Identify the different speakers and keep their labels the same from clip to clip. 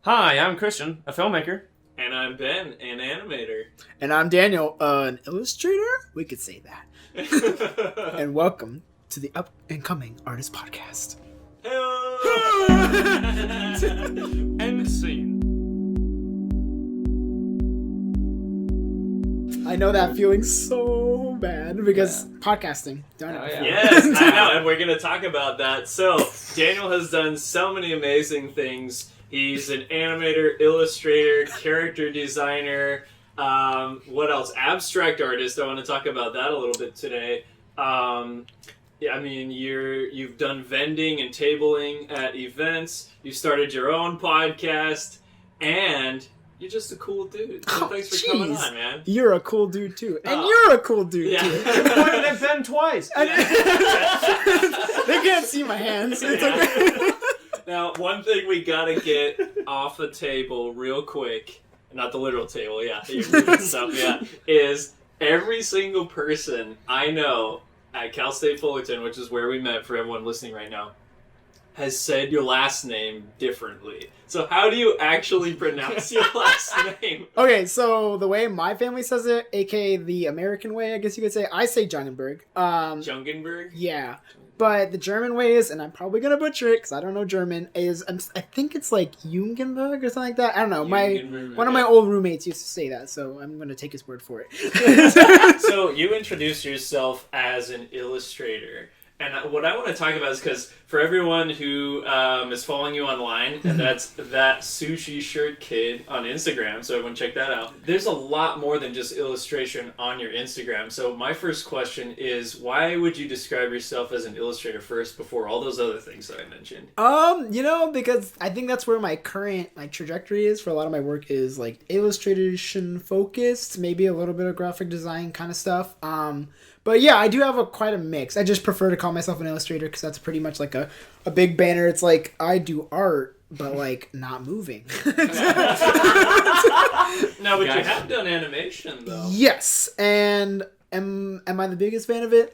Speaker 1: Hi, I'm Christian, a filmmaker.
Speaker 2: And I'm Ben, an animator.
Speaker 3: And I'm Daniel, an illustrator? We could say that. And welcome to the Up and Coming Artist Podcast.
Speaker 1: End scene.
Speaker 3: I know that feeling so bad because podcasting. Done it before.
Speaker 2: Yes, I know, and we're going to talk about that. So, Daniel has done so many amazing things. He's an animator, illustrator, character designer, what else? Abstract artist. I want to talk about that a little bit today. Yeah, I mean, you've done vending and tabling at events. You started your own podcast, and you're just a cool dude. So thanks for coming on, man.
Speaker 3: You're a cool dude too, and you're a cool dude too.
Speaker 1: You pointed at Ben twice.
Speaker 3: They can't see my hands. It's okay.
Speaker 2: Now, one thing we gotta get off the table real quick, not the literal table, yeah, stuff, yeah, is every single person I know at Cal State Fullerton, which is where we met for everyone listening right now, has said your last name differently. So how do you actually pronounce your last name?
Speaker 3: Okay, so the way my family says it, aka the American way, I guess you could say, I say Jungenberg.
Speaker 2: Jungenberg?
Speaker 3: Yeah. But the German way is, and I'm probably going to butcher it because I don't know German, is, I think it's like Jungenberg or something like that. I don't know. One of my old roommates used to say that, so I'm going to take his word for it.
Speaker 2: So you introduced yourself as an illustrator. And what I want to talk about is because for everyone who is following you online, and that's that sushi shirt kid on Instagram, so everyone check that out. There's a lot more than just illustration on your Instagram. So my first question is, why would you describe yourself as an illustrator first before all those other things that I mentioned?
Speaker 3: Because I think that's where my current trajectory is for a lot of my work is illustration focused, maybe a little bit of graphic design kind of stuff. But yeah, I do have quite a mix. I just prefer to call myself an illustrator because that's pretty much like a big banner. It's like I do art, but not moving.
Speaker 2: No, but you have done animation though.
Speaker 3: Yes, and am I the biggest fan of it?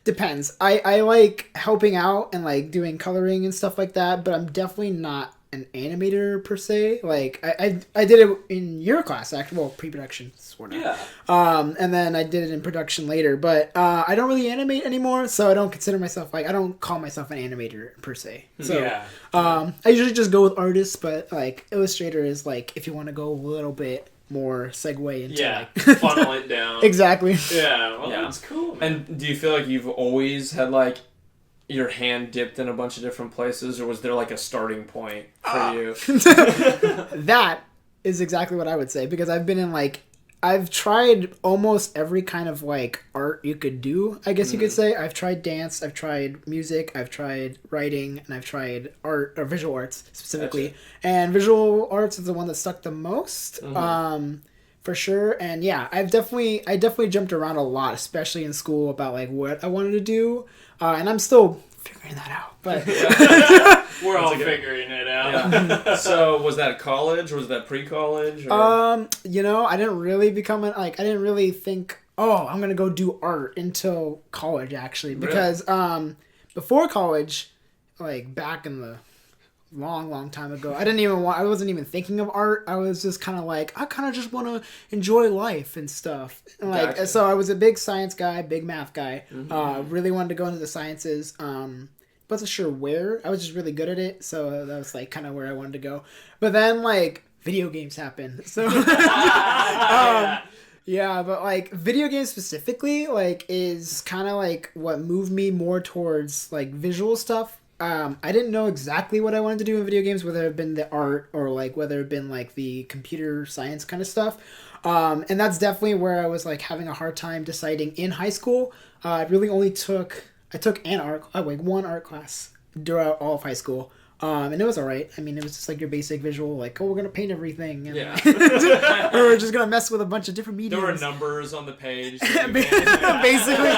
Speaker 3: Depends. I like helping out and doing coloring and stuff like that, but I'm definitely not an animator per se. I did it in your class actually, well, pre-production sort of.
Speaker 2: Yeah.
Speaker 3: And then I did it in production later, but I don't really animate anymore, so I don't consider myself I don't call myself an animator per se. So
Speaker 2: yeah.
Speaker 3: I usually just go with artists, but illustrator is if you want to go a little bit more segue into
Speaker 2: funnel it down.
Speaker 3: Exactly.
Speaker 2: Yeah, well, that's cool, man.
Speaker 1: And do you feel like you've always had your hand dipped in a bunch of different places, or was there a starting point for you?
Speaker 3: That is exactly what I would say, because I've been in I've tried almost every kind of art you could do, I guess you could say. I've tried dance, I've tried music, I've tried writing, and I've tried art, or visual arts specifically.
Speaker 2: Gotcha.
Speaker 3: And visual arts is the one that stuck the most, for sure. And yeah, I definitely jumped around a lot, especially in school, about what I wanted to do. And I'm still figuring that out, but
Speaker 2: we're all figuring it out.
Speaker 1: Yeah. So was that college, or was that pre-college? Or?
Speaker 3: I didn't really I didn't really think, I'm gonna go do art until college actually, because before college, back in the long time ago, I wasn't even thinking of art. I was just kind of I kind of just want to enjoy life and stuff. And
Speaker 2: Gotcha.
Speaker 3: So I was a big science guy, big math guy. Really wanted to go into the sciences. Wasn't sure where. I was just really good at it, so that was kind of where I wanted to go. But then video games happened. So yeah, but video games specifically is kind of what moved me more towards visual stuff. I didn't know exactly what I wanted to do in video games, whether it had been the art or whether it had been the computer science kind of stuff. And that's definitely where I was having a hard time deciding in high school. I really only took one art class throughout all of high school. And it was alright. I mean, it was just your basic visual, we're gonna paint everything. And, or we're just gonna mess with a bunch of different mediums.
Speaker 1: There were numbers on the page.
Speaker 3: Basically,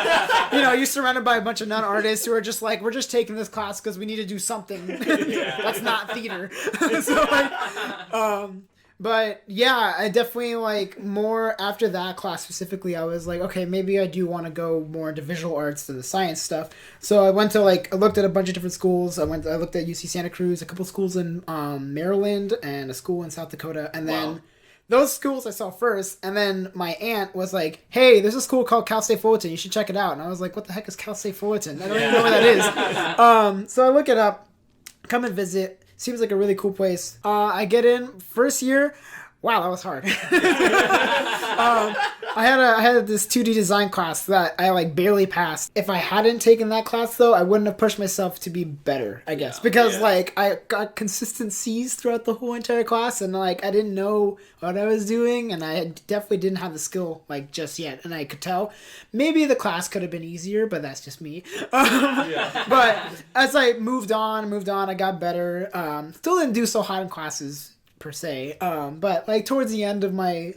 Speaker 3: you're surrounded by a bunch of non-artists who are just we're just taking this class because we need to do something. That's not theater. So But yeah, I definitely like more after that class specifically. I was like, okay, maybe I do want to go more into visual arts than the science stuff. So I went to I looked at a bunch of different schools. I looked at UC Santa Cruz, a couple schools in Maryland, and a school in South Dakota, and then.
Speaker 2: Wow.
Speaker 3: Those schools I saw first, and then my aunt was like, "Hey, there's a school called Cal State Fullerton. You should check it out." And I was like, "What the heck is Cal State Fullerton? I don't even know what that is." So I look it up, come and visit. Seems like a really cool place. I get in first year. Wow, that was hard. I had this 2D design class that I like barely passed. If I hadn't taken that class though, I wouldn't have pushed myself to be better, I guess. Because like I got consistent C's throughout the whole entire class, and like I didn't know what I was doing, and I definitely didn't have the skill like just yet. And I could tell maybe the class could have been easier, but that's just me. But as I moved on, I got better. Still didn't do so hot in classes per se, but like towards the end of my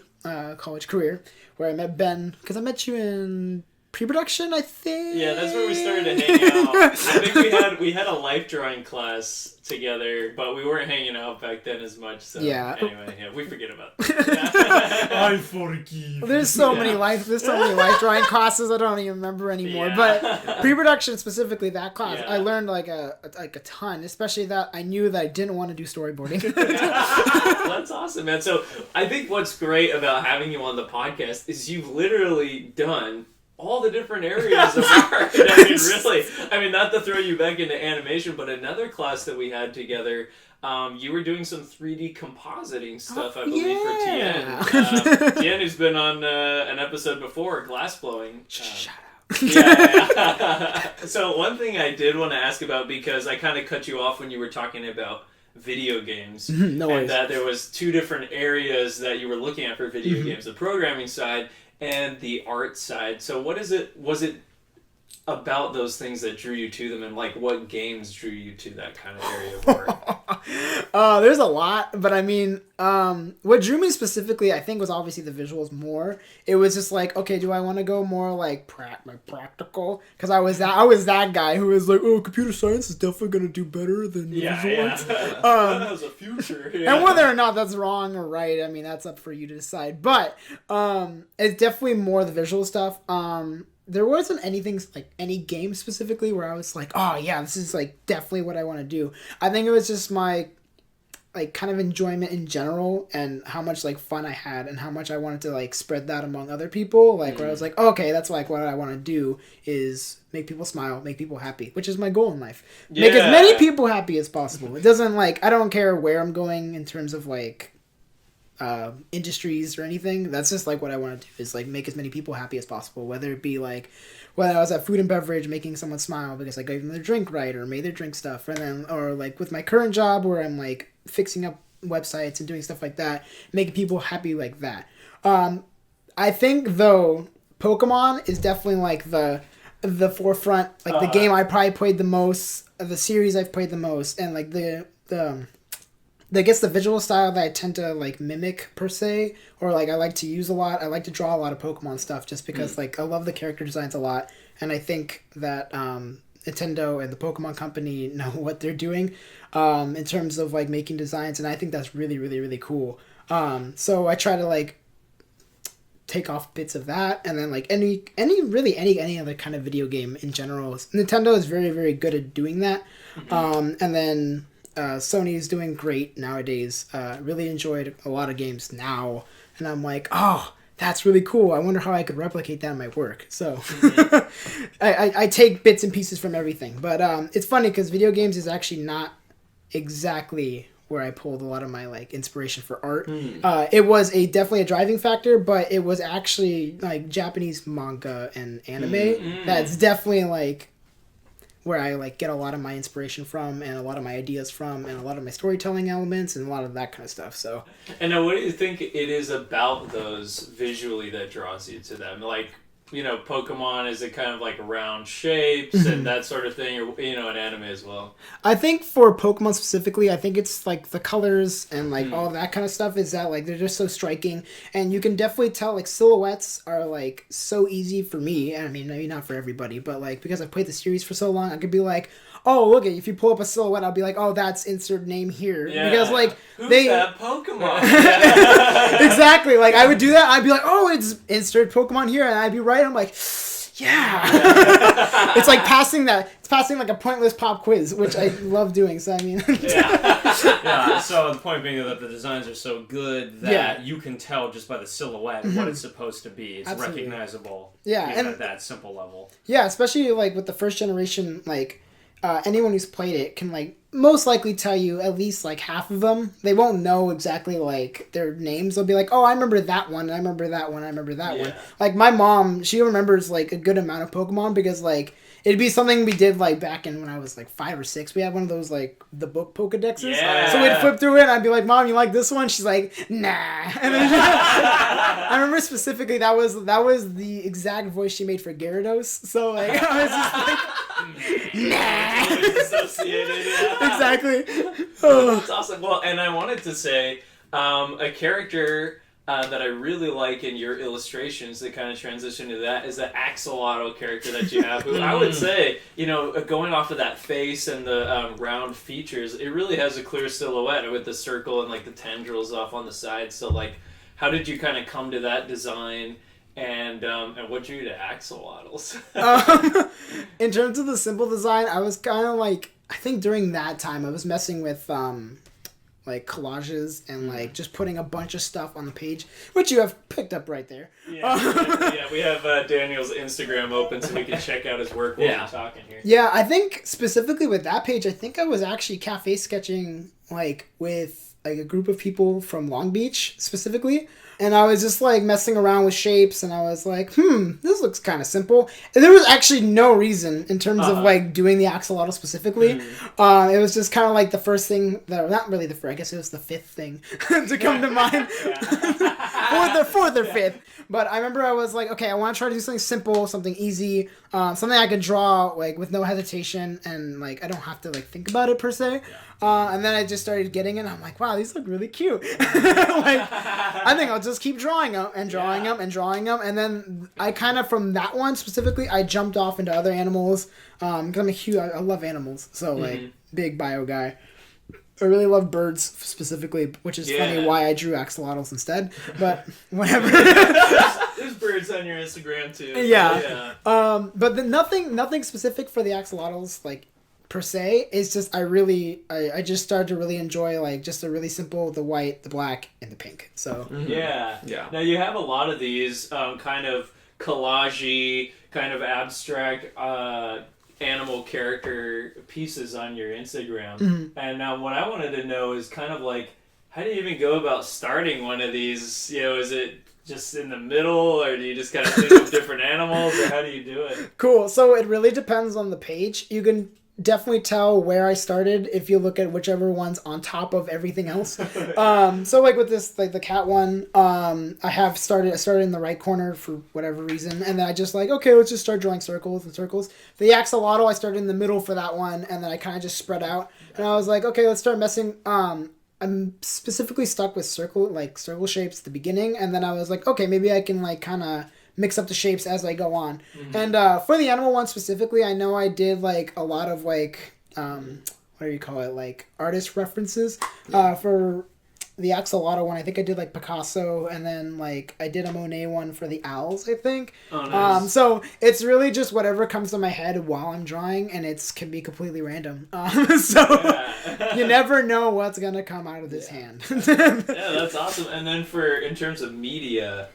Speaker 3: college career, where I met Ben, because I met you in pre-production, I think.
Speaker 2: Yeah, that's where we started to hang out. I think we had a life drawing class together, but we weren't hanging out back then as much. So anyway, we forget about that.
Speaker 1: I forgive.
Speaker 3: There's so many life drawing classes I don't even remember anymore.
Speaker 2: Yeah.
Speaker 3: But pre-production specifically, that class,
Speaker 2: Yeah.
Speaker 3: I learned like a ton, especially that I knew that I didn't want to do storyboarding.
Speaker 2: That's awesome, man. So I think what's great about having you on the podcast is you've literally done all the different areas of art. I mean, not to throw you back into animation, but another class that we had together, you were doing some 3D compositing stuff, I believe, for Tien. Tien, who's been on an episode before, glass blowing.
Speaker 3: Shut up.
Speaker 2: Yeah. So one thing I did want to ask about, because I kind of cut you off when you were talking about video games,
Speaker 3: No worries.
Speaker 2: and that there was two different areas that you were looking at for video games, the programming side and the art side. So was it about those things that drew you to them, and like what games drew you to that kind of area of art?
Speaker 3: There's a lot, but I mean, what drew me specifically, I think, was obviously the visuals more. It was just like, okay, do I want to go more like practical? Because I was that guy who was like, oh, computer science is definitely gonna do better than visual arts.
Speaker 2: That has a future. Yeah.
Speaker 3: And whether or not that's wrong or right, I mean, that's up for you to decide. But it's definitely more the visual stuff. There wasn't anything like any game specifically where I was like, oh yeah, this is like definitely what I want to do. I think it was just my like kind of enjoyment in general, and how much like fun I had, and how much I wanted to like spread that among other people. Like where I was like, okay, that's like what I want to do is make people smile, make people happy, which is my goal in life. Yeah. Make as many people happy as possible. It doesn't like, I don't care where I'm going in terms of like industries or anything. That's just like what I want to do, is like make as many people happy as possible, whether it be like when I was at food and beverage making someone smile because I gave them their drink right or made their drink stuff, and then or like with my current job where I'm like fixing up websites and doing stuff like that, making people happy like that. I think though Pokemon is definitely like the forefront, like the game I probably played the most, the series I've played the most, and like I guess the visual style that I tend to like mimic per se, or like I like to use a lot. I like to draw a lot of Pokemon stuff just because like I love the character designs a lot, and I think that Nintendo and the Pokemon Company know what they're doing in terms of like making designs, and I think that's really, really, really cool. So I try to like take off bits of that, and then like any other kind of video game in general. Nintendo is very, very good at doing that, and then. Sony is doing great nowadays. Really enjoyed a lot of games now, and I'm like, oh, that's really cool. I wonder how I could replicate that in my work. So I take bits and pieces from everything, but it's funny because video games is actually not exactly where I pulled a lot of my like inspiration for art. It was definitely a driving factor, but it was actually like Japanese manga and anime. That's definitely like where I like get a lot of my inspiration from, and a lot of my ideas from, and a lot of my storytelling elements, and a lot of that kind of stuff. So,
Speaker 2: and now, what do you think it is about those visually that draws you to them? Like, you know, Pokemon, is it kind of like round shapes and that sort of thing, or you know, an anime as well?
Speaker 3: I think for Pokemon specifically, I think it's like the colors and like all of that kind of stuff is that like they're just so striking, and you can definitely tell like silhouettes are like so easy for me. I mean, maybe not for everybody, but like because I've played the series for so long, I could be like, oh, look, if you pull up a silhouette, I'll be like, oh, that's insert name here.
Speaker 2: Yeah.
Speaker 3: Because, like,
Speaker 2: Who's
Speaker 3: they...
Speaker 2: that Pokemon?
Speaker 3: Exactly. Like, I would do that. I'd be like, oh, it's insert Pokemon here. And I'd be right. I'm like, yeah. It's like passing like a pointless pop quiz, which I love doing. So, I mean...
Speaker 1: Yeah, so the point being that the designs are so good that you can tell just by the silhouette what it's supposed to be. It's
Speaker 3: Absolutely.
Speaker 1: recognizable
Speaker 3: Yeah,
Speaker 1: even
Speaker 3: and-
Speaker 1: at that simple level.
Speaker 3: Yeah, especially like with the first generation, like anyone who's played it can like most likely tell you at least like half of them. They won't know exactly like their names. They'll be like, oh, I remember that one, and I remember that one, I remember that one. Like my mom, she remembers like a good amount of Pokemon because like it'd be something we did like back in when I was like 5 or 6. We had one of those like the book Pokedexes.
Speaker 2: Yeah.
Speaker 3: So we'd flip through it and I'd be like, Mom, you like this one? She's like, nah. And then I remember specifically that was the exact voice she made for Gyarados. So like I was just like, nah.
Speaker 2: Associated, yeah.
Speaker 3: Exactly.
Speaker 2: That's awesome. Well, and I wanted to say a character that I really like in your illustrations that kind of transition to that is the axolotl character that you have, who I would say, you know, going off of that face and the round features, it really has a clear silhouette with the circle and like the tendrils off on the side. So like, how did you kind of come to that design? And what drew you to axolotls?
Speaker 3: In terms of the simple design, I was kind of like, I think during that time I was messing with like collages and like just putting a bunch of stuff on the page, which you have picked up right there.
Speaker 2: Yeah, we have Daniel's Instagram open so we can check out his work while we're talking here.
Speaker 3: Yeah, I think specifically with that page, I think I was actually cafe sketching like with like a group of people from Long Beach specifically. And I was just like messing around with shapes and I was like, this looks kind of simple. And there was actually no reason in terms of like doing the axolotl specifically. It was just kind of like the first thing that, not really the first, I guess it was the fifth thing to come to mind. fourth or fifth. But I remember I was like, okay, I want to try to do something simple, something easy, something I could draw like with no hesitation and like I don't have to like think about it per se. And then I just started getting it and I'm like, wow, these look really cute. Like, I think I'll just keep drawing them and drawing them and drawing them. And then I kind of, from that one specifically, I jumped off into other animals. Because I'm a huge, I love animals. So like, big bio guy. I really love birds specifically, which is funny why I drew axolotls instead. But whatever.
Speaker 2: There's birds on your Instagram too.
Speaker 3: Yeah. But then nothing specific for the axolotls, like, per se. It's just I just started to really enjoy like just a really simple the white, the black, and the pink. So
Speaker 2: yeah. Now you have a lot of these kind of collage-y, kind of abstract animal character pieces on your Instagram. And what I wanted to know is kind of like, how do you even go about starting one of these? You know, is it just in the middle, or do you just kind of think of different animals, or how do you do it?
Speaker 3: Cool. So it really depends on the page. You can definitely tell where I started if you look at whichever one's on top of everything else. So like with this, like the cat one, I started in the right corner for whatever reason, and then I just like, okay, let's just start drawing circles and circles. The axolotl, I started in the middle for that one, and then I kind of just spread out, and I was like, okay, let's start messing. I'm specifically stuck with circle shapes at the beginning, and then I was like, okay, maybe I can like kind of mix up the shapes as I go on. And for the animal one specifically, I know I did like a lot of like what do you call it, like artist references. For the axolotl one, I think I did like Picasso, and then like I did a Monet one for the owls, I think.
Speaker 2: Oh, nice.
Speaker 3: So it's really just whatever comes to my head while I'm drawing, and it can be completely random. You never know what's gonna come out of this hand.
Speaker 2: Yeah, that's awesome. And then in terms of media,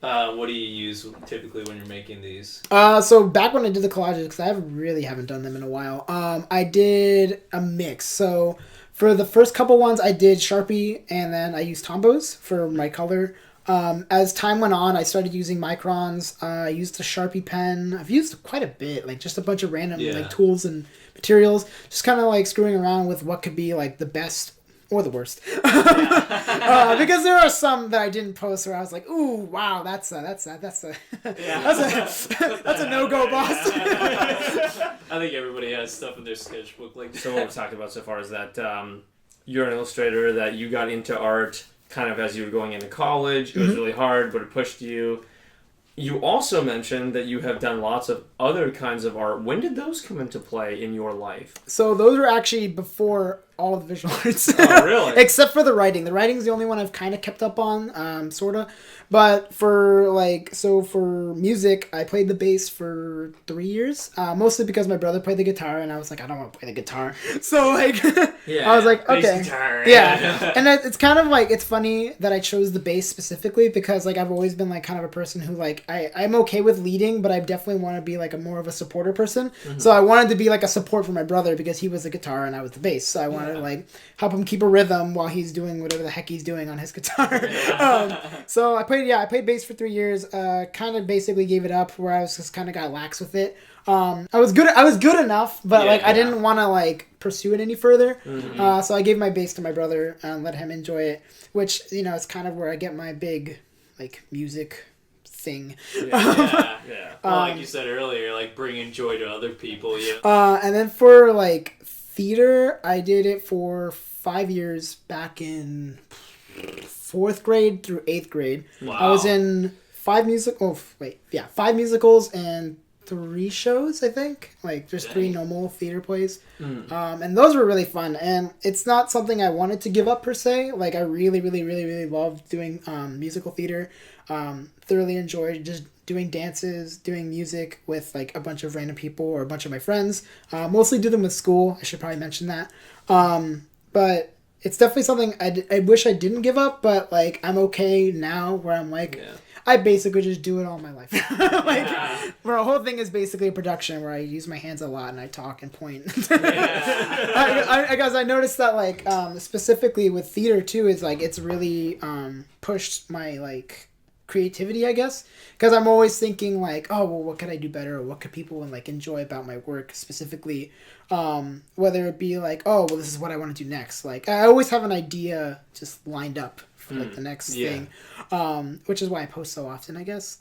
Speaker 2: what do you use typically when you're making these?
Speaker 3: So back when I did the collages, because I haven't done them in a while, I did a mix. So for the first couple ones, I did Sharpie, and then I used Tombos for my color. As time went on, I started using microns. I used a Sharpie pen. I've used quite a bit, like just a bunch of random like tools and materials, just kind of like screwing around with what could be like the best or the worst. Because there are some that I didn't post where I was like, ooh, wow, that's a no-go, boss.
Speaker 2: I think everybody has stuff in their sketchbook like that.
Speaker 1: So what we've talked about so far is that you're an illustrator, that you got into art kind of as you were going into college. It was really hard, but it pushed you. You also mentioned that you have done lots of other kinds of art. When did those come into play in your life?
Speaker 3: So those were actually before all of the visual arts.
Speaker 1: Oh, really?
Speaker 3: Except for the writing. The writing's the only one I've kind of kept up on, sort of. But for music, I played the bass for 3 years. Mostly because my brother played the guitar, and I was like, I don't want to play the guitar. So, like,
Speaker 1: Yeah,
Speaker 3: I was like, okay.
Speaker 2: Bass guitar.
Speaker 3: Yeah. And it's kind of like, it's funny that I chose the bass specifically because, like, I've always been, like, kind of a person who, like, I'm okay with leading, but I definitely want to be, like, more of a supporter person. Mm-hmm. So I wanted to be, like, a support for my brother because he was the guitar and I was the bass. So I wanted to, like, help him keep a rhythm while he's doing whatever the heck he's doing on his guitar. So I played bass for 3 years. Kind of basically gave it up where I was just kind of got lax with it. I was good enough, but I didn't want to like pursue it any further. Mm-hmm. So I gave my bass to my brother and let him enjoy it, which is kind of where I get my big like music thing.
Speaker 2: Yeah. Well, like you said earlier, like bringing joy to other people. Yeah.
Speaker 3: And then for like theater, I did it for 5 years back in 4th grade through 8th grade.
Speaker 2: Wow.
Speaker 3: I was in 5 musicals and 3 shows, I think. Like, just 3 normal theater plays. And those were really fun. And it's not something I wanted to give up, per se. Like, I really, really, really, really loved doing musical theater. Thoroughly enjoyed just doing dances, doing music with, like, a bunch of random people or a bunch of my friends. Mostly do them with school. I should probably mention that. But it's definitely something I wish I didn't give up, but, like, I'm okay now where I'm, like... Yeah. I basically just do it all my life. Where the whole thing is basically a production where I use my hands a lot and I talk and point. I guess I noticed that, like, specifically with theater, too, is, like, it's really pushed my, like, creativity, I guess. Because I'm always thinking, like, oh, well, what could I do better? Or what could people, like, enjoy about my work specifically? Whether it be, like, oh, well, this is what I want to do next. Like, I always have an idea just lined up for like the next thing, which is why I post so often, I guess.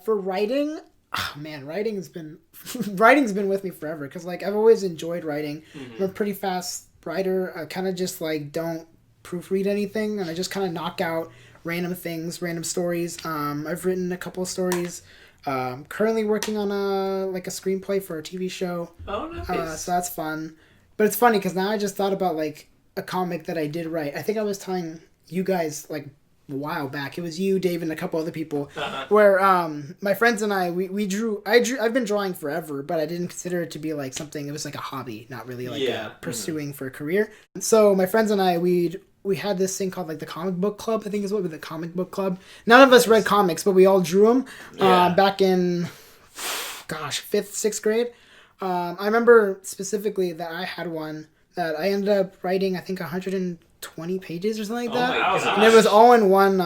Speaker 3: For writing, oh man, writing's been with me forever because like I've always enjoyed writing. I'm a pretty fast writer. I kind of just like don't proofread anything, and I just kind of knock out random things, random stories. I've written a couple of stories. Currently working on a screenplay for a TV show. Oh, nice. So that's fun. But it's funny because now I just thought about like a comic that I did write. I think I was telling you guys like a while back. It was you, Dave, and a couple other people. Where my friends and I we drew. I've been drawing forever, but I didn't consider it to be like something. It was like a hobby, not really like pursuing for a career. So my friends and I we had this thing called like the comic book club. I think is what the comic book club. None of us read comics, but we all drew them back in 5th, 6th grade. I remember specifically that I had one that I ended up writing, I think 120 pages or something like that.
Speaker 2: Oh my gosh.
Speaker 3: And it was all in one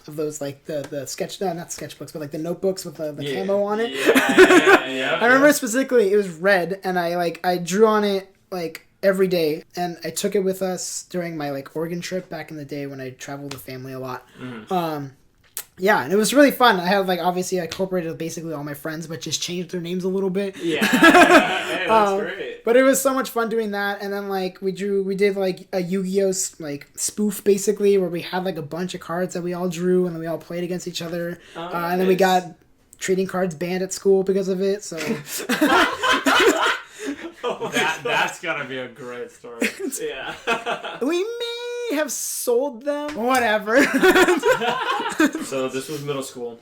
Speaker 3: of those like the sketch, not sketchbooks, but like the notebooks with the camo on it. Yeah. I remember specifically it was red, and I drew on it like every day, and I took it with us during my like Oregon trip back in the day when I traveled with family a lot. Yeah, and it was really fun. I had, like, obviously I incorporated basically all my friends, but just changed their names a little bit. Yeah, hey, that's great. But it was so much fun doing that, and then, like, we did, like, a Yu-Gi-Oh! Like, spoof, basically, where we had, like, a bunch of cards that we all drew, and then we all played against each other. And then we got trading cards banned at school because of it, so...
Speaker 1: That's gotta be a great story.
Speaker 3: Yeah. We may have sold them. Whatever.
Speaker 1: So this was middle school.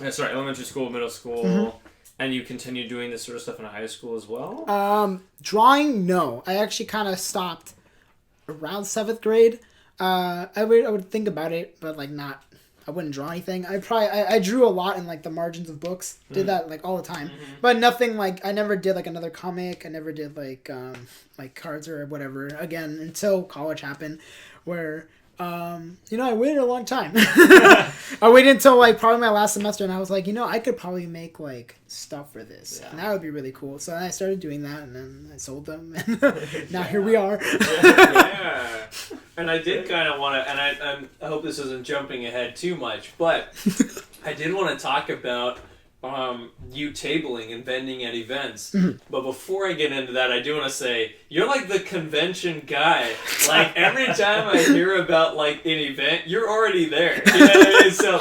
Speaker 1: Sorry, elementary school, middle school. And you continued doing this sort of stuff in high school as well?
Speaker 3: Drawing, no. I actually kind of stopped around 7th grade. I would think about it, but like not... I wouldn't draw anything. I drew a lot in like the margins of books. Did that like all the time, but nothing like I never did like another comic. I never did like cards or whatever again until college happened, where I waited a long time. I waited until like probably my last semester, and I was like, I could probably make like stuff for this, and that would be really cool. So then I started doing that, and then I sold them, and now here we are.
Speaker 2: Yeah. And I did kind of want to, and I hope this isn't jumping ahead too much, but I did want to talk about you tabling and vending at events. But before I get into that, I do want to say, you're like the convention guy. Like, every time I hear about, like, an event, you're already there. You know what I mean? So,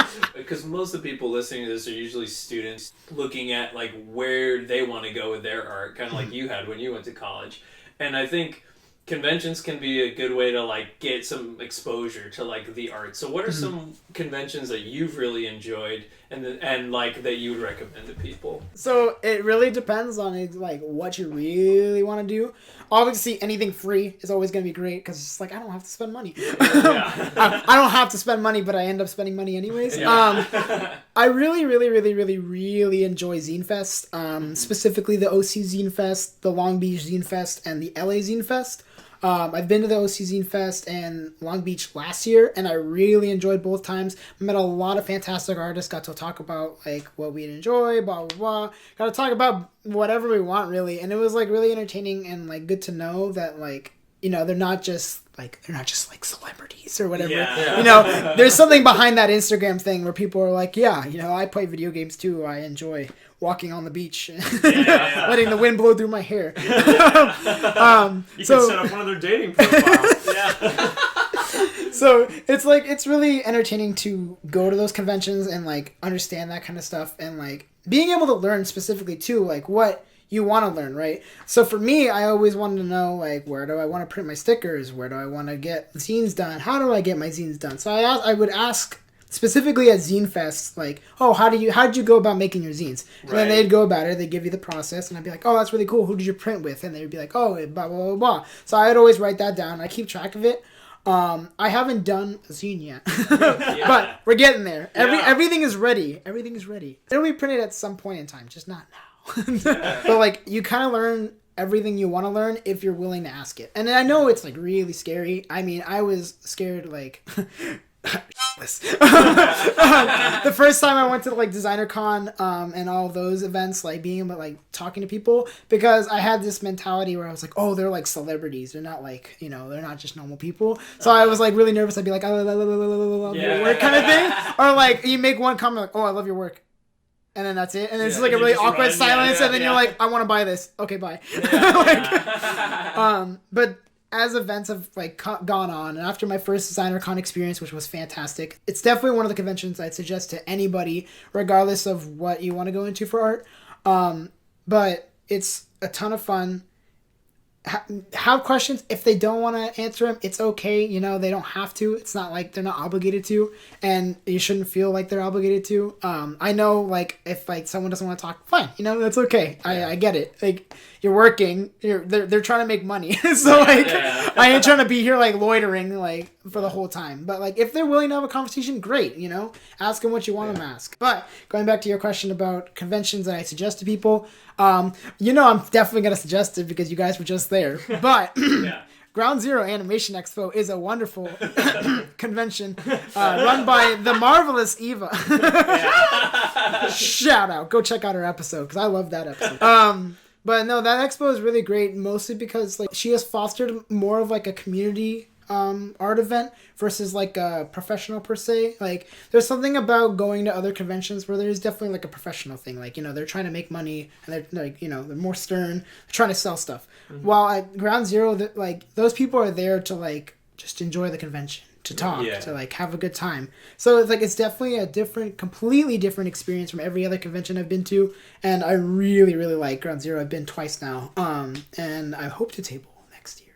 Speaker 2: because most of the people listening to this are usually students looking at like where they want to go with their art, kind of like you had when you went to college. And I think conventions can be a good way to like get some exposure to like the art. So what are some conventions that you've really enjoyed and like that you would recommend to people?
Speaker 3: So it really depends on like what you really want to do. Obviously, anything free is always going to be great because it's like I don't have to spend money. I don't have to spend money, but I end up spending money anyways. I really, really, really, really, really enjoy Zine Fest. Specifically the OC Zine Fest, the Long Beach Zine Fest, and the LA Zine Fest. I've been to the OC Zine Fest and Long Beach last year, and I really enjoyed both times. Met a lot of fantastic artists, got to talk about like what we'd enjoy, blah blah blah. Got to talk about whatever we want really, and it was like really entertaining and like good to know that like they're not just like celebrities or whatever. There's something behind that Instagram thing where people are like, I play video games too. I enjoy walking on the beach, letting the wind blow through my hair.
Speaker 1: You can set up one of their dating profiles.
Speaker 3: So it's really entertaining to go to those conventions and like understand that kind of stuff and like being able to learn specifically too, like what you want to learn, right? So for me, I always wanted to know like where do I want to print my stickers? Where do I want to get zines done? How do I get my zines done? So I would ask specifically at Zine Fest, like, oh, how did you go about making your zines? And then they'd go about it, they'd give you the process, and I'd be like, oh, that's really cool. Who did you print with? And they'd be like, oh, blah, blah, blah, blah. So I'd always write that down. I keep track of it. I haven't done a zine yet, but we're getting there. Everything is ready. Everything is ready. It'll be printed at some point in time, just not now. But like, you kind of learn everything you want to learn if you're willing to ask it. And I know it's like really scary. I mean, I was scared like the first time I went to like Designer Con and all of those events, like being able to like talking to people, because I had this mentality where I was like, oh, they're like celebrities, they're not like they're not just normal people. So I was like really nervous. I'd be like, I love your work kind of thing, or like you make one comment like, oh, I love your work, and then that's it, and it's like a really awkward silence, and then you're like, I want to buy this, okay, bye. But as events have like gone on, and after my first Designer Con experience, which was fantastic, it's definitely one of the conventions I'd suggest to anybody, regardless of what you want to go into for art. But it's a ton of fun. Have questions. If they don't want to answer them, it's okay. They don't have to. It's not like they're not obligated to, and you shouldn't feel like they're obligated to. I know, like, if like someone doesn't want to talk, fine. that's okay. I get it. Like, you're working. They're trying to make money, so like, I ain't trying to be here like loitering like for the whole time. But like, if they're willing to have a conversation, great. Ask them what you want them to ask. But going back to your question about conventions that I suggest to people, I'm definitely gonna suggest it because you guys were just there. But Ground Zero Animation Expo is a wonderful convention run by the marvelous Eva. Shout out! Go check out her episode because I love that episode. But no, that expo is really great, mostly because like she has fostered more of like a community art event versus like a professional per se. Like, there's something about going to other conventions where there's definitely like a professional thing. Like, they're trying to make money and they're like, they're more stern, they're trying to sell stuff. While at Ground Zero, like those people are there to like just enjoy the convention, to talk, to like have a good time. So it's like, it's definitely a completely different experience from every other convention I've been to, and I really, really like Ground Zero. I've been twice now, and I hope to table next year.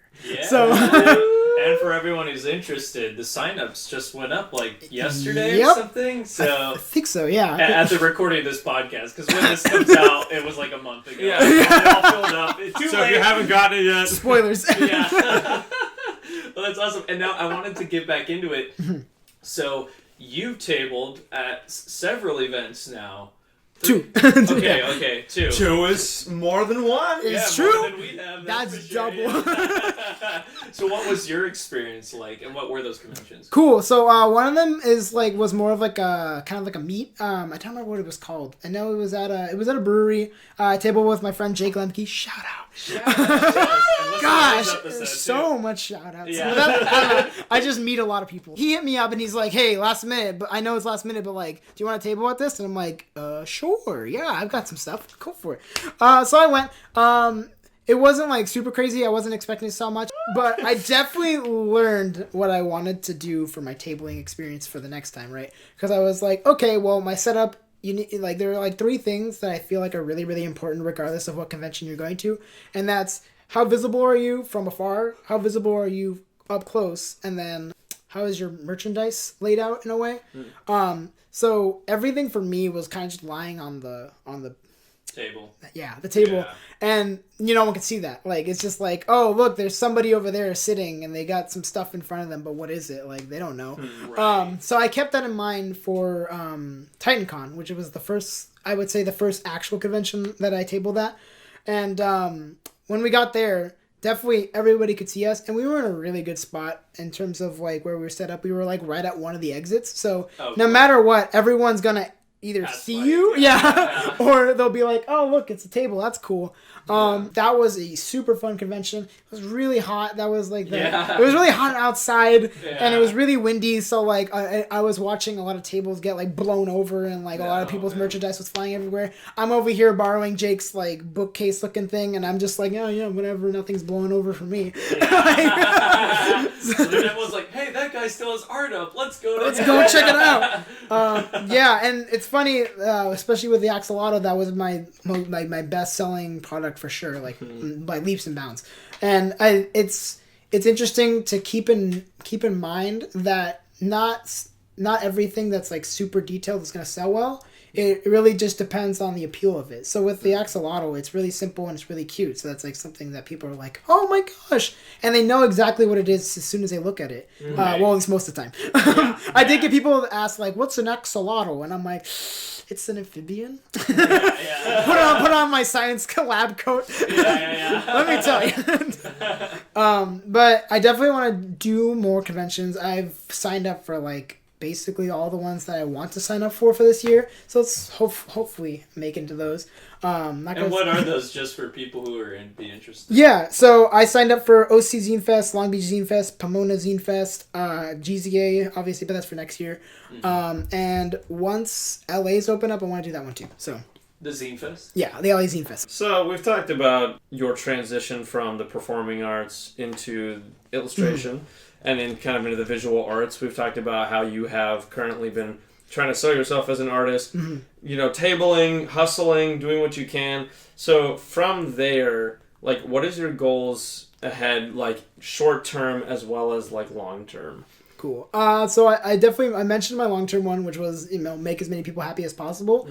Speaker 3: So
Speaker 2: and for everyone who's interested, the signups just went up like yesterday or something. So
Speaker 3: I think so, yeah.
Speaker 2: At the recording of this podcast, because when this comes out, it was like a month ago. Yeah, they all filled up. It's too late.
Speaker 1: If you haven't gotten it yet,
Speaker 3: spoilers.
Speaker 2: Well, that's awesome. And now I wanted to get back into it. So you've tabled at several events now.
Speaker 3: Two.
Speaker 2: Okay, two.
Speaker 1: Two is more than one.
Speaker 3: It's true.
Speaker 2: More than we have,
Speaker 3: that's
Speaker 2: sure,
Speaker 3: double.
Speaker 2: So what was your experience like, and what were those conventions?
Speaker 3: Cool. So one of them was more of like a kind of like a meet. I don't remember what it was called. I know it was at a brewery. Table with my friend Jake Lemke. Shout out. Gosh, so much shout outs. Yeah. I just meet a lot of people. He hit me up and he's like, hey, last minute, but I know it's last minute, but like, do you want to table at this? And I'm like, sure, yeah, I've got some stuff. Go for it. So I went. it wasn't like super crazy. I wasn't expecting to sell much, but I definitely learned what I wanted to do for my tabling experience for the next time, right? Because I was like, okay, well, my setup, there are like 3 things that I feel like are really, really important regardless of what convention you're going to. And that's how visible are you from afar? How visible are you up close? And then how is your merchandise laid out in a way? So everything for me was kind of just lying on the
Speaker 2: table.
Speaker 3: Yeah, the table.
Speaker 2: Yeah.
Speaker 3: And no one could see that. Like, it's just like, oh, look, there's somebody over there sitting and they got some stuff in front of them, but what is it? Like, they don't know.
Speaker 2: Right.
Speaker 3: So I kept that in mind for TitanCon, which was the first actual convention that I tabled at. And when we got there, definitely everybody could see us, and we were in a really good spot in terms of like where we were set up. We were like right at one of the exits. So no matter what, everyone's going to either see you, or they'll be like, oh, look, it's a table. That's cool. That was a super fun convention. It was really hot. That was like it was really hot outside, and it was really windy. So like I was watching a lot of tables get like blown over, and like a lot of people's merchandise was flying everywhere. I'm over here borrowing Jake's like bookcase looking thing, and I'm just like, oh yeah, whatever. Nothing's blowing over for me.
Speaker 2: So then everyone's like, hey, that guy still has art up. Let's go
Speaker 3: check it out. And it's funny, especially with the Axolotl, that was my best selling product for sure, like by leaps and bounds. And it's interesting to keep in mind that not everything that's like super detailed is going to sell well. It really just depends on the appeal of it. So with the Axolotl, it's really simple and it's really cute. So that's like something that people are like, oh my gosh. And they know exactly what it is as soon as they look at it. Well, at least most of the time. I did get people that ask like, what's an Axolotl? And I'm like, it's an amphibian. Put on my science lab coat. Let me tell you. But I definitely want to do more conventions. I've signed up for like basically all the ones that I want to sign up for this year. So let's hopefully make into those.
Speaker 2: And what are those, just for people who are be interested?
Speaker 3: Yeah, so I signed up for OC Zine Fest, Long Beach Zine Fest, Pomona Zine Fest, GZA, obviously, but that's for next year. And once LA's open up, I want to do that one too. So
Speaker 2: the Zine Fest?
Speaker 3: Yeah, the LA Zine Fest.
Speaker 1: So we've talked about your transition from the performing arts into illustration. And then kind of into the visual arts. We've talked about how you have currently been trying to sell yourself as an artist, tabling, hustling, doing what you can. So from there, like, what is your goals ahead, like short term as well as like long term?
Speaker 3: Cool. So I definitely mentioned my long-term one, which was, make as many people happy as possible.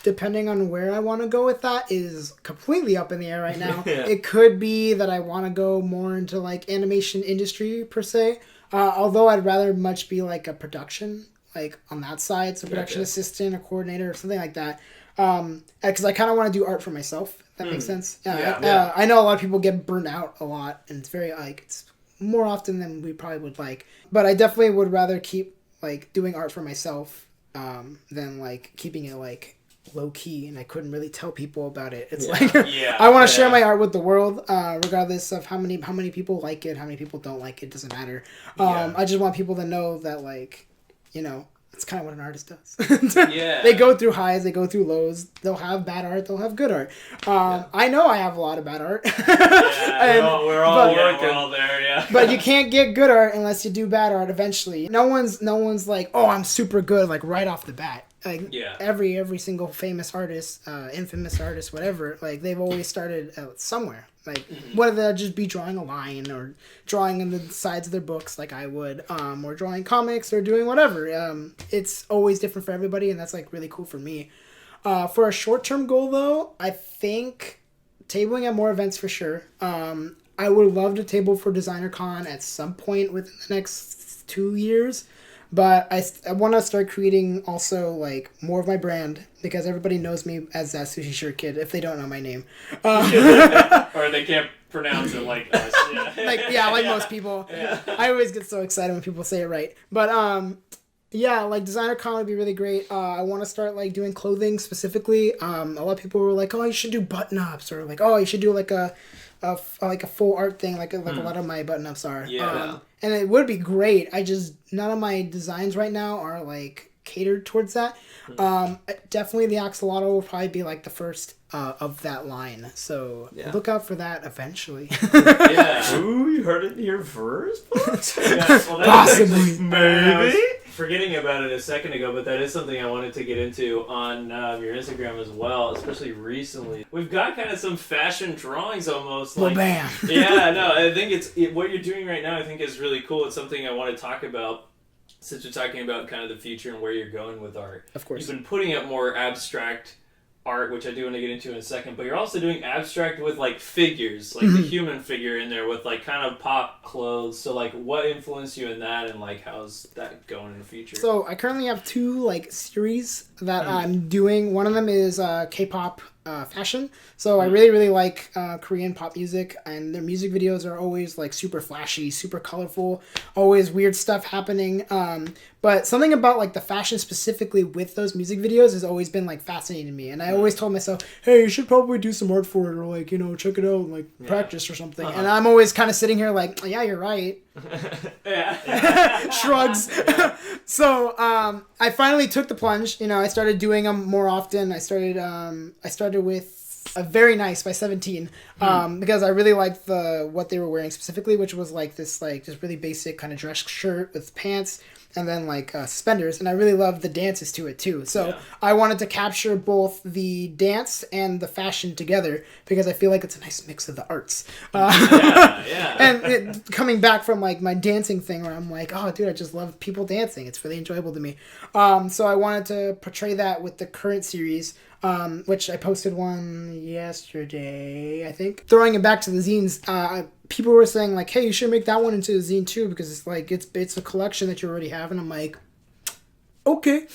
Speaker 3: Depending on where I want to go with that is completely up in the air right now. It could be that I want to go more into like animation industry per se. Although I'd rather much be like a production, like on that side. So production assistant, a coordinator, or something like that. Because I kind of want to do art for myself. If that makes sense. I know a lot of people get burnt out a lot, and it's very like, it's more often than we probably would like. But I definitely would rather keep like doing art for myself than like keeping it like low key and I couldn't really tell people about it. It's like I want to share my art with the world, regardless of how many people like it, how many people don't like it, doesn't matter. I just want people to know that like, it's kind of what an artist does. They go through highs, they go through lows. They'll have bad art, they'll have good art. I know I have a lot of bad art.
Speaker 2: We're all there,
Speaker 3: But you can't get good art unless you do bad art eventually. No one's like, oh, I'm super good, like right off the bat. Like every single famous artist, infamous artist, whatever, like they've always started out somewhere. Like whether they'll just be drawing a line or drawing on the sides of their books like I would, or drawing comics or doing whatever. It's always different for everybody, and that's like really cool for me. For a short-term goal though, I think tabling at more events for sure. I would love to table for Designer Con at some point within the next 2 years. But I want to start creating also like more of my brand because everybody knows me as that Sushi Shirt Kid if they don't know my name.
Speaker 2: Or they can't pronounce it like us.
Speaker 3: Like most people. I always get so excited when people say it right. But like Designer Con would be really great. I want to start like doing clothing specifically. A lot of people were like, oh, you should do button ups, or like, oh, you should do like a full art thing like a lot of my button ups are. And it would be great. None of my designs right now are like catered towards that. Definitely the axolotl will probably be like the first of that line. So look out for that eventually.
Speaker 2: Yeah.
Speaker 1: Ooh, you heard it here first?
Speaker 3: Possibly.
Speaker 1: Maybe.
Speaker 2: Forgetting about it a second ago, but that is something I wanted to get into on your Instagram as well, especially recently. We've got kind of some fashion drawings almost.
Speaker 3: Well,
Speaker 2: like,
Speaker 3: bam.
Speaker 2: Yeah, no, I think what you're doing right now I think is really cool. It's something I want to talk about since we're talking about kind of the future and where you're going with art.
Speaker 3: Of course.
Speaker 2: You've been putting up more abstract art, which I do want to get into in a second, but you're also doing abstract with like figures, like the human figure in there with like kind of pop clothes. So like what influenced you in that and like how's that going in the future?
Speaker 3: So I currently have 2 like series that I'm doing. One of them is K-pop fashion. So I really like Korean pop music, and their music videos are always like super flashy, super colorful, always weird stuff happening. But something about like the fashion specifically with those music videos has always been like fascinating to me. And I always told myself, hey, you should probably do some art for it, or like, check it out and like practice or something. And I'm always kind of sitting here like, yeah, you're right. Shrugs. So I finally took the plunge. I started doing them more often. I started with a Very Nice by 17 because I really liked what they were wearing specifically, which was like this like just really basic kind of dress shirt with pants and then like suspenders, and I really loved the dances to it too. So I wanted to capture both the dance and the fashion together because I feel like it's a nice mix of the arts. And coming back from like my dancing thing where I'm like, oh dude, I just love people dancing. It's really enjoyable to me. So I wanted to portray that with the current series, which I posted one yesterday, I think. Throwing it back to the zines, people were saying like, hey, you should make that one into a zine too because it's like it's a collection that you already have, and I'm like, okay.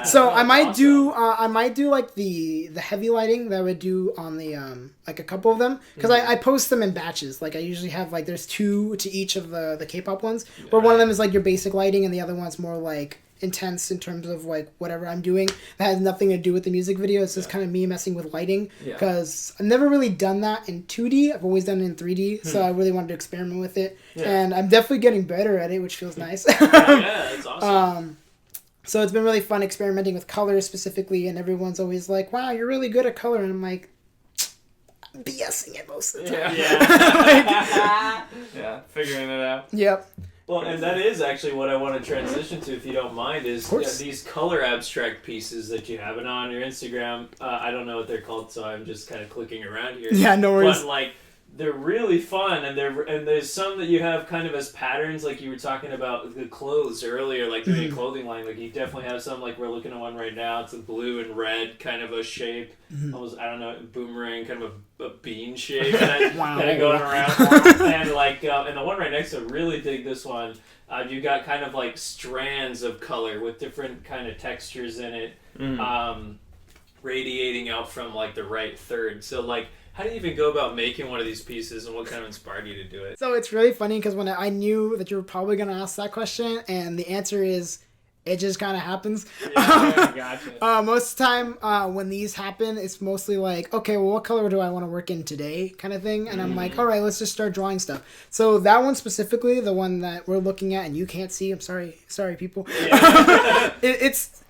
Speaker 3: So I might do like the heavy lighting that I would do on the like a couple of them because I post them in batches. Like I usually have like there's 2 to each of the K-pop ones, where one of them is like your basic lighting and the other one's more like intense in terms of like whatever I'm doing that has nothing to do with the music video. It's just kind of me messing with lighting because I've never really done that in 2D. I've always done it in 3D, so I really wanted to experiment with it, and I'm definitely getting better at it, which feels nice.
Speaker 2: That's awesome.
Speaker 3: So it's been really fun experimenting with colors specifically, and everyone's always like, wow, you're really good at color, and I'm like, I'm BSing it most of the time.
Speaker 1: Figuring it out.
Speaker 3: Yep.
Speaker 2: Well, and that is actually what I want to transition to, if you don't mind, is these color abstract pieces that you have. And on your Instagram, I don't know what they're called, so I'm just kind of clicking around here.
Speaker 3: Yeah, no worries.
Speaker 2: But, like, they're really fun, and there's some that you have kind of as patterns, like you were talking about the clothes earlier, like doing a clothing line. Like, you definitely have some, like we're looking at one right now. It's a blue and red kind of a shape. Almost, I don't know, boomerang, kind of a bean shape kind of going around. And like, and the one right next to it, really dig this one. You got kind of like strands of color with different kind of textures in it, radiating out from like the right third. So like, how do you even go about making one of these pieces, and what kind of inspired you to do it?
Speaker 3: So it's really funny because when I knew that you were probably going to ask that question, and the answer is, it just kind of happens.
Speaker 2: Yeah, gotcha.
Speaker 3: Most of the time when these happen, it's mostly like, okay, well, what color do I want to work in today kind of thing? And I'm like, all right, let's just start drawing stuff. So that one specifically, the one that we're looking at and you can't see, I'm sorry people. Yeah. It's,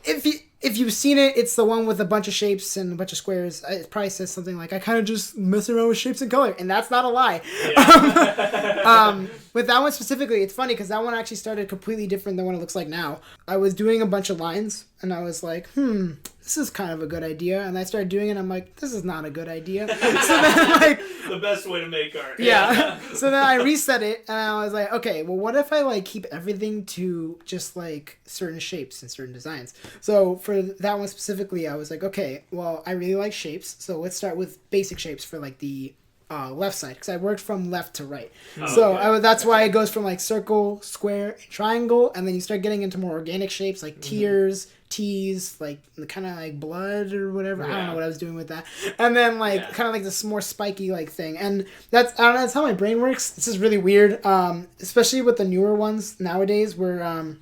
Speaker 3: if you've seen it, it's the one with a bunch of shapes and a bunch of squares. It probably says something like, I kind of just mess around with shapes and color. And that's not a lie. Yeah. With that one specifically, it's funny because that one actually started completely different than what it looks like now. I was doing a bunch of lines and I was like, this is kind of a good idea. And I started doing it and I'm like, this is not a good idea. So then like...
Speaker 2: the best way to make art.
Speaker 3: Yeah. So then I reset it and I was like, okay, well, what if I like keep everything to just like certain shapes and certain designs? So for that one specifically, I was like, okay, well, I really like shapes. So let's start with basic shapes for like the left side because I worked from left to right. That's why it goes from like circle, square, and triangle, and then you start getting into more organic shapes like tiers, T's, like kind of like blood or whatever. I don't know what I was doing with that. And then like kind of like this more spiky like thing. And I don't know, that's how my brain works. This is really weird, especially with the newer ones nowadays where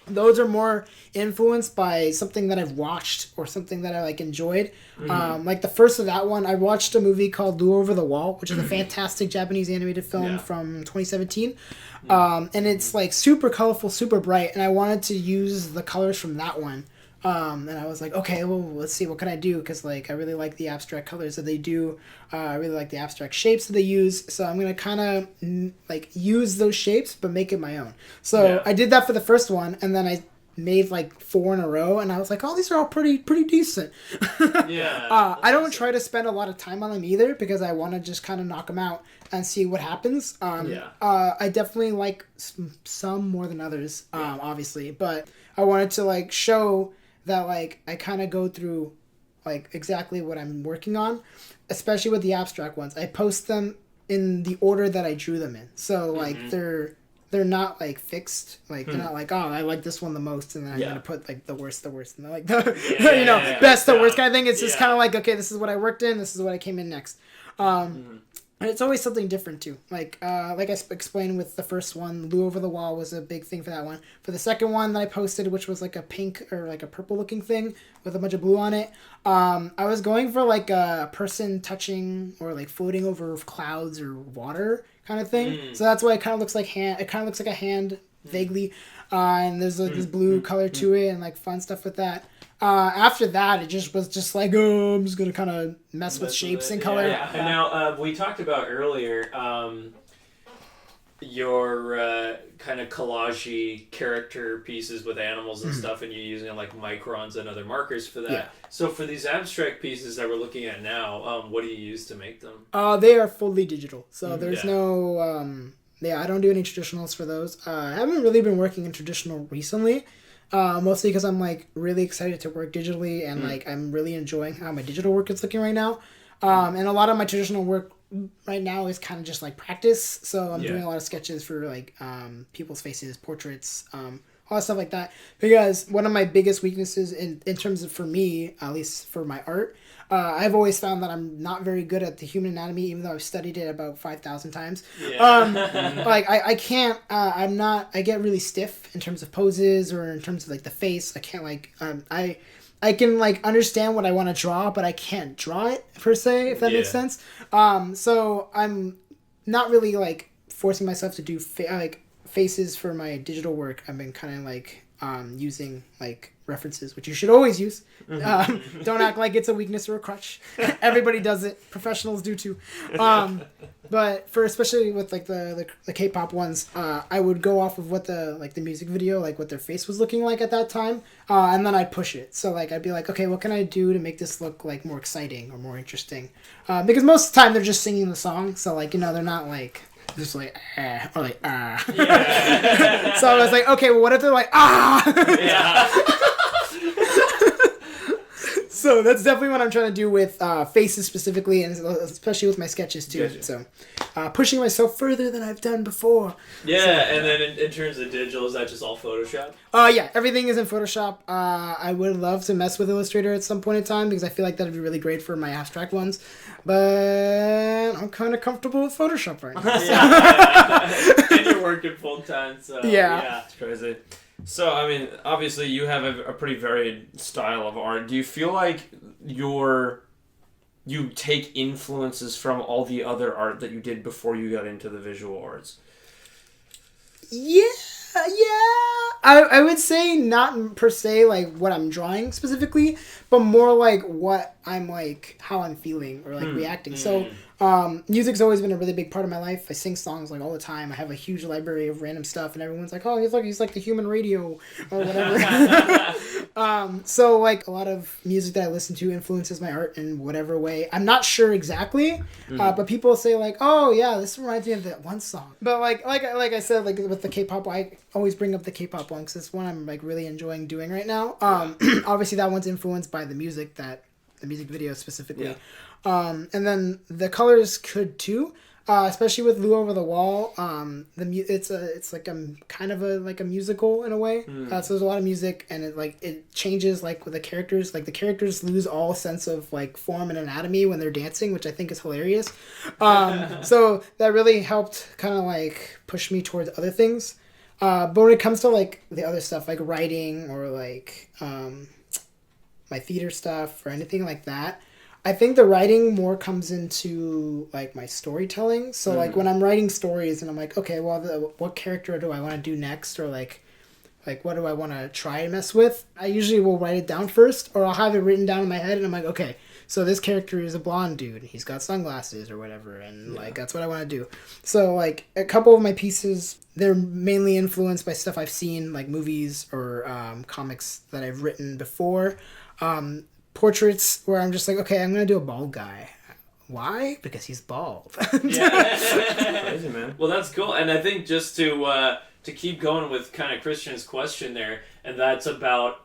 Speaker 3: those are more influenced by something that I've watched or something that I like enjoyed. Like the first of that one, I watched a movie called Lure Over the Wall, which is a fantastic Japanese animated film from 2017. And it's like super colorful, super bright, and I wanted to use the colors from that one. And I was like, okay, well, let's see, what can I do? Because like I really like the abstract colors that they do. I really like the abstract shapes that they use. So I'm gonna kind of like use those shapes, but make it my own. So I did that for the first one, and then I made like 4 in a row, and I was like, oh, these are all pretty decent. I don't try to spend a lot of time on them either, because I want to just kind of knock them out and see what happens. I definitely like some more than others, obviously, but I wanted to like show that like I kind of go through like exactly what I'm working on, especially with the abstract ones. I post them in the order that I drew them in, so like they're not like fixed, like they're not like, oh, I like this one the most, and then I'm gonna put like the worst and then like the best to worst kind of thing. It's just kind of like, okay, this is what I worked in, this is what I came in next. And it's always something different too. Like I explained with the first one, Lure Over the Wall was a big thing for that one. For the second one that I posted, which was like a pink or like a purple looking thing with a bunch of blue on it, I was going for like a person touching or like floating over clouds or water kind of thing. So that's why it kind of looks like hand. It kind of looks like a hand vaguely, and there's like this blue color to it and like fun stuff with that. After that, it just was just like, oh, I'm just gonna kind of mess with shapes and color.
Speaker 2: And now we talked about earlier your kind of collage-y character pieces with animals and stuff, and you're using like microns and other markers for that. Yeah. So for these abstract pieces that we're looking at now, what do you use to make them?
Speaker 3: They are fully digital, so there's no. I don't do any traditionals for those. I haven't really been working in traditional recently. Mostly because I'm like really excited to work digitally, and like I'm really enjoying how my digital work is looking right now. And a lot of my traditional work right now is kind of just like practice. So I'm doing a lot of sketches for like people's faces, portraits, all that stuff like that. Because one of my biggest weaknesses in terms of, for me, at least for my art, I've always found that I'm not very good at the human anatomy, even though I've studied it about 5,000 times. Like I can't, I get really stiff in terms of poses or in terms of like the face. I can't like, I can like understand what I want to draw, but I can't draw it per se, if that makes sense. So I'm not really like forcing myself to do faces for my digital work. I've been kind of like using like references, which you should always use. Don't act like it's a weakness or a crutch. Everybody does it. Professionals do too. But for especially with like the K-pop ones, I would go off of what the music video, like what their face was looking like at that time, and then I'd push it. So like I'd be like, okay, what can I do to make this look like more exciting or more interesting? Because most of the time they're just singing the song, so like, you know, they're not like just like or like So I was like, okay, well, what if they're like So that's definitely what I'm trying to do with faces specifically, and especially with my sketches too. Gotcha. So pushing myself further than I've done before.
Speaker 2: And then in terms of digital, is that just all Photoshop?
Speaker 3: Yeah, everything is in Photoshop. I would love to mess with Illustrator at some point in time, because I feel like that'd be really great for my abstract ones. But I'm kind of comfortable with Photoshop right now.
Speaker 2: And you're working full time, so
Speaker 3: yeah.
Speaker 1: It's crazy. So, I mean, obviously you have a pretty varied style of art. Do you feel like you take influences from all the other art that you did before you got into the visual arts?
Speaker 3: Yeah. I would say not per se like what I'm drawing specifically, but more like what I'm like, how I'm feeling or like reacting. So music's always been a really big part of my life. I sing songs like all the time. I have a huge library of random stuff, and everyone's like, oh, he's like the human radio or whatever. So like a lot of music that I listen to influences my art in whatever way. I'm not sure exactly, but people say like, oh yeah, this reminds me of that one song. But like I said, like with the K-pop, I always bring up the K-pop one because it's one I'm like really enjoying doing right now. Obviously that one's influenced by the music video specifically. And then the colors could too, especially with Lure Over the Wall. It's like kind of a musical in a way. So there's a lot of music, and it changes like with the characters. Like the characters lose all sense of like form and anatomy when they're dancing, which I think is hilarious. So that really helped kind of like push me towards other things. But when it comes to like the other stuff, like writing or like my theater stuff or anything like that, I think the writing more comes into like my storytelling. So like when I'm writing stories and I'm like, okay, well, what character do I want to do next, or like what do I want to try and mess with? I usually will write it down first, or I'll have it written down in my head, and I'm like, okay, so this character is a blonde dude. He's got sunglasses or whatever, and like that's what I want to do. So like a couple of my pieces, they're mainly influenced by stuff I've seen, like movies or comics that I've written before. Portraits where I'm just like, okay, I'm gonna do a bald guy. Why? Because he's bald.
Speaker 1: Crazy, man.
Speaker 2: Well, that's cool, and I think just to keep going with kind of Christian's question there, and that's about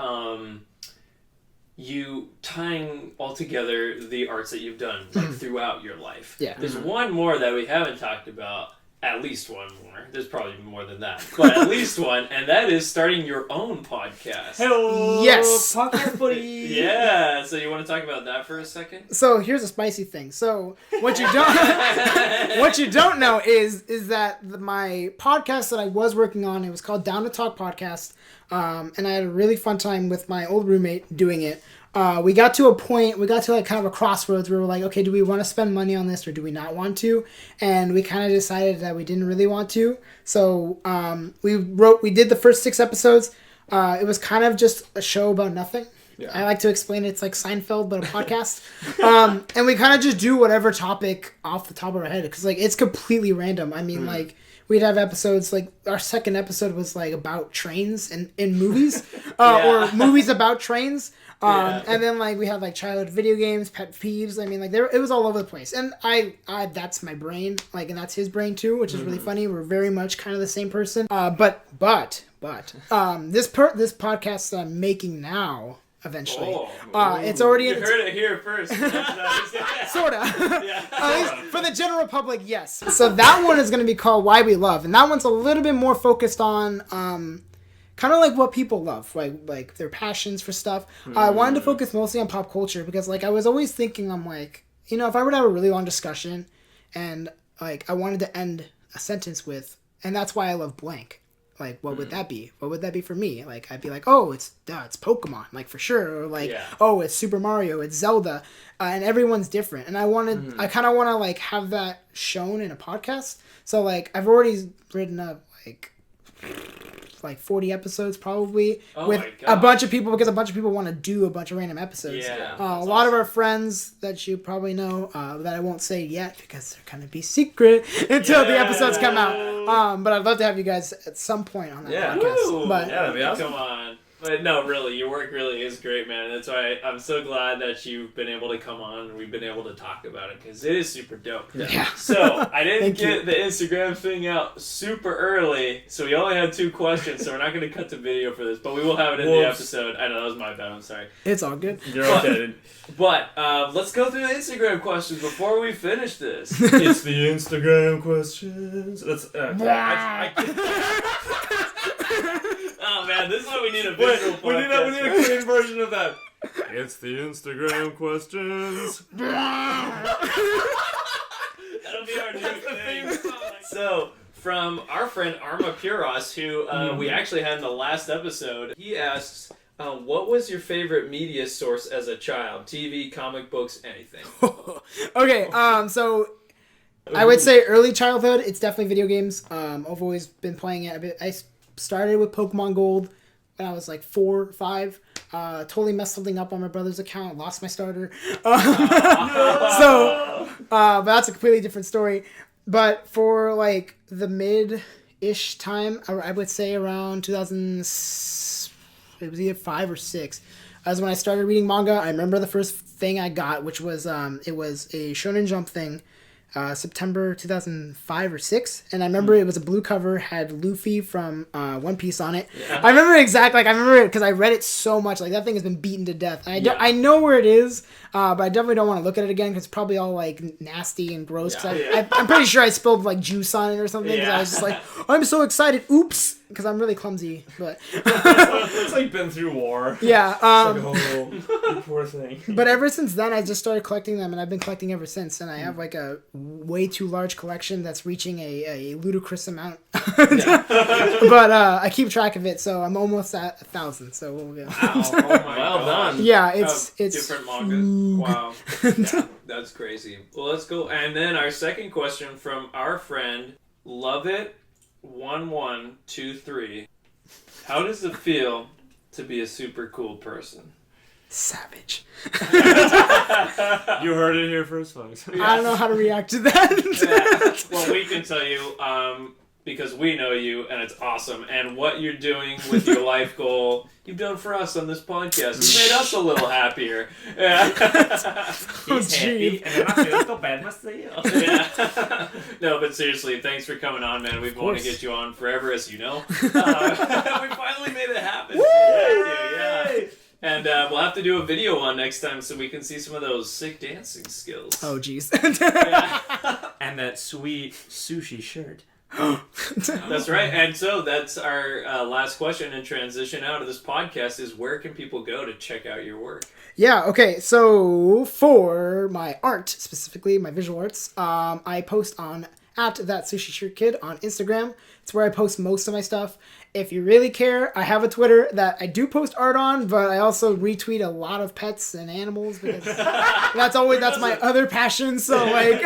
Speaker 2: you tying all together the arts that you've done like throughout your life.
Speaker 3: Yeah.
Speaker 2: There's one more that we haven't talked about. At least one more. There's probably more than that, but at least one, and that is starting your own podcast.
Speaker 1: Hello,
Speaker 3: Yes.
Speaker 1: podcast buddy.
Speaker 2: Yeah. So you want to talk about that for a second?
Speaker 3: So here's a spicy thing. So what you don't know is that my podcast that I was working on, it was called Down to Talk Podcast, and I had a really fun time with my old roommate doing it. We got to like kind of a crossroads where we're like, okay, do we want to spend money on this or do we not want to? And we kind of decided that we didn't really want to. So we did the first 6 episodes. It was kind of just a show about nothing. Yeah. I like to explain it's like Seinfeld, but a podcast. And we kind of just do whatever topic off the top of our head, because like it's completely random. I mean, like we'd have episodes, like our second episode was like about trains and in movies, or movies about trains. And then like we had like childhood video games, pet peeves. I mean, like it was all over the place. And I that's my brain, like, and that's his brain too, which is really funny. We're very much kind of the same person. But this podcast that I'm making now, eventually, it's already
Speaker 2: you heard it here first.
Speaker 3: Sorta. At least for the general public, yes. So that one is going to be called Why We Love, and that one's a little bit more focused on kind of like what people love, like their passions for stuff. I wanted to focus mostly on pop culture because like I was always thinking, I'm like, you know, if I were to have a really long discussion and like I wanted to end a sentence with, and that's why I love blank. Like, what would that be? What would that be for me? Like, I'd be like, oh, it's Pokemon, like, for sure. Or, like, oh, it's Super Mario, it's Zelda. And everyone's different. And I kind of want to, like, have that shown in a podcast. So, like, I've already written up, like 40 episodes probably with a bunch of people, because a bunch of people want to do a bunch of random episodes. A lot of our friends that you probably know that I won't say yet because they're going to be secret until the episodes come out. But I'd love to have you guys at some point on that podcast.
Speaker 2: Woo!
Speaker 3: But
Speaker 2: that'd be awesome. Come on. But no, really, your work really is great, man. That's why I'm so glad that you've been able to come on and we've been able to talk about it, because it is super dope.
Speaker 3: Yeah.
Speaker 2: So, I didn't get the Instagram thing out super early, so we only had 2 questions, so we're not going to cut the video for this, but we will have it in the episode. I know, that was my bad, I'm sorry.
Speaker 3: It's all good.
Speaker 1: You're okay.
Speaker 2: But let's go through the Instagram questions before we finish this.
Speaker 1: It's the Instagram questions. That's
Speaker 2: Oh man, this is why we need a visual podcast.
Speaker 1: We need a clean version of that. It's the Instagram questions.
Speaker 2: That'll be our new thing. So, from our friend Arma Puros, who we actually had in the last episode, he asks, what was your favorite media source as a child? TV, comic books, anything?
Speaker 3: Okay, so I would say early childhood, it's definitely video games. I've always been playing it a bit. I started with Pokemon Gold when I was like 4 or 5. Totally messed something up on my brother's account. Lost my starter. But that's a completely different story. But for like the mid-ish time, I would say around 2000, it was either 5 or 6. As when I started reading manga, I remember the first thing I got, which was it was a Shonen Jump thing. September 2005 or 6, and I remember it was a blue cover, had Luffy from One Piece on it. I remember exactly, like I remember it because I read it so much. Like that thing has been beaten to death. And I know where it is, but I definitely don't want to look at it again because it's probably all like nasty and gross. I'm pretty sure I spilled like juice on it or something. Because I was just like, I'm so excited. Oops. because I'm really clumsy. But
Speaker 1: It's like been through war.
Speaker 3: yeah,
Speaker 1: Oh, you poor thing.
Speaker 3: but ever since then, I just started collecting them, and I've been collecting ever since. And I have like a way too large collection that's reaching a ludicrous amount. But I keep track of it, so I'm almost at 1,000. So we'll go.
Speaker 2: Wow! Oh my
Speaker 1: Well
Speaker 2: God.
Speaker 1: done.
Speaker 3: Yeah, it's
Speaker 2: different mangas. Wow, yeah, that's crazy. Well, let's go. And then our second question from our friend Love It 1123. How does it feel to be a super cool person?
Speaker 3: savage.
Speaker 1: You heard it here first, folks.
Speaker 3: I don't know how to react to that.
Speaker 2: Well, we can tell you because we know you, and it's awesome. And what you're doing with your life goal, you've done for us on this podcast. You made us a little happier. Yeah.
Speaker 3: Oh, gee.
Speaker 2: Yeah. No, but seriously, thanks for coming on, man. We've wanted to get you on forever, as you know. We finally made it happen. Yeah. And we'll have to do a video one next time so we can see some of those sick dancing skills.
Speaker 3: Oh, jeez.
Speaker 2: Yeah.
Speaker 1: And that sweet sushi shirt.
Speaker 2: That's right. And so that's our last question and transition out of this podcast is where can people go to check out your work?
Speaker 3: Yeah, okay, so for my art, specifically my visual arts, I post on @ThatSushiShirtKid on Instagram. It's where I post most of my stuff. If you really care, I have a Twitter that I do post art on, but I also retweet a lot of pets and animals because that's my other passion. So like,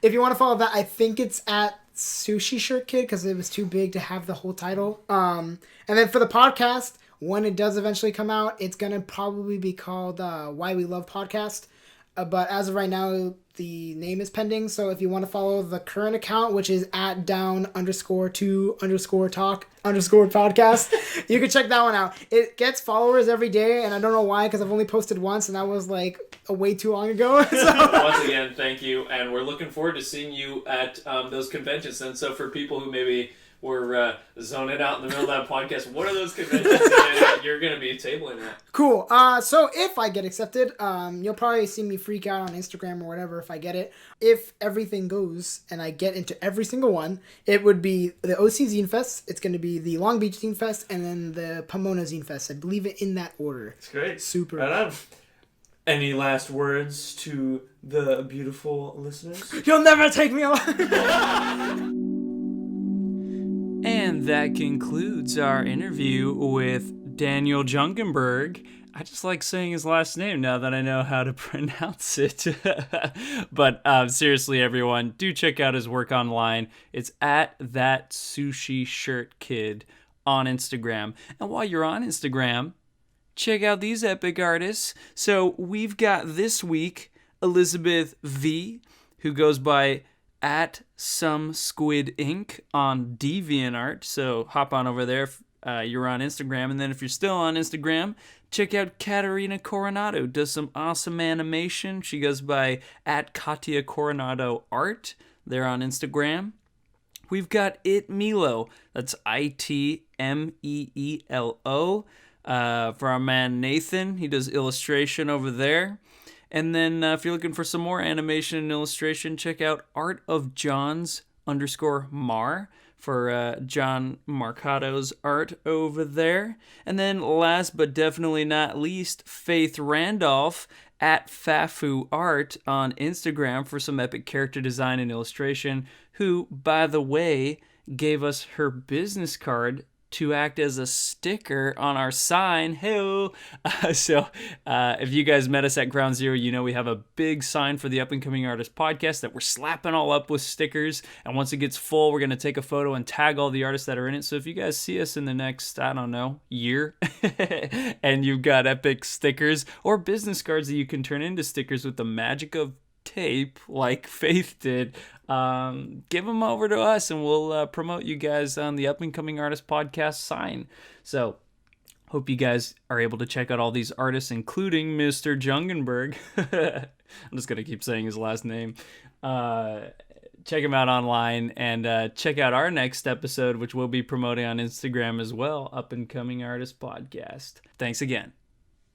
Speaker 3: if you want to follow that, I think it's @SushiShirtKid because it was too big to have the whole title. And then for the podcast, when it does eventually come out, it's gonna probably be called Why We Love Podcast. But as of right now, the name is pending. So if you want to follow the current account, which is @down_2_talk_podcast, you can check that one out. It gets followers every day, and I don't know why, because I've only posted once, and that was like way too long ago. So.
Speaker 2: Once again, thank you, and we're looking forward to seeing you at those conventions. And so for people who maybe were zoning out in the middle of that podcast, what are those conventions that you're going to be tabling at?
Speaker 3: Cool. So if I get accepted, you'll probably see me freak out on Instagram or whatever if I get it. If everything goes and I get into every single one, it would be the OC Zine Fest, it's going to be the Long Beach Zine Fest, and then the Pomona Zine Fest. I believe it in that order.
Speaker 1: It's great.
Speaker 3: Super.
Speaker 1: Right on. Any last words to the beautiful listeners?
Speaker 3: You'll never take me alive!
Speaker 4: And that concludes our interview with Daniel Jungenberg. I just like saying his last name now that I know how to pronounce it. But seriously, everyone, do check out his work online. It's @ThatSushiShirtKid on Instagram. And while you're on Instagram, check out these epic artists. So we've got this week Elizabeth V, who goes by @SomeSquidInc on DeviantArt. So hop on over there if you're on Instagram. And then if you're still on Instagram, check out Katerina Coronado. Does some awesome animation. She goes by @KatiaCoronadoArt. They're on Instagram. We've got Milo. That's ITMEELO. For our man Nathan. He does illustration over there. And then if you're looking for some more animation and illustration, check out @ArtofJohns_Mar for John Marcato's art over there. And then last but definitely not least, Faith Randolph @FafuArt on Instagram for some epic character design and illustration, who, by the way, gave us her business card to act as a sticker on our sign. Hey-o! So if you guys met us at Ground Zero, you know we have a big sign for the Up and Coming Artist podcast that we're slapping all up with stickers. And once it gets full, we're going to take a photo and tag all the artists that are in it. So if you guys see us in the next, I don't know, year, and you've got epic stickers or business cards that you can turn into stickers with the magic of tape like Faith did, give them over to us and we'll promote you guys on the Up and Coming Artist podcast sign. So hope you guys are able to check out all these artists, including Mr. Jungenberg. I'm just gonna keep saying his last name. Check him out online and check out our next episode, which we'll be promoting on Instagram as well, Up and Coming Artist podcast. Thanks again.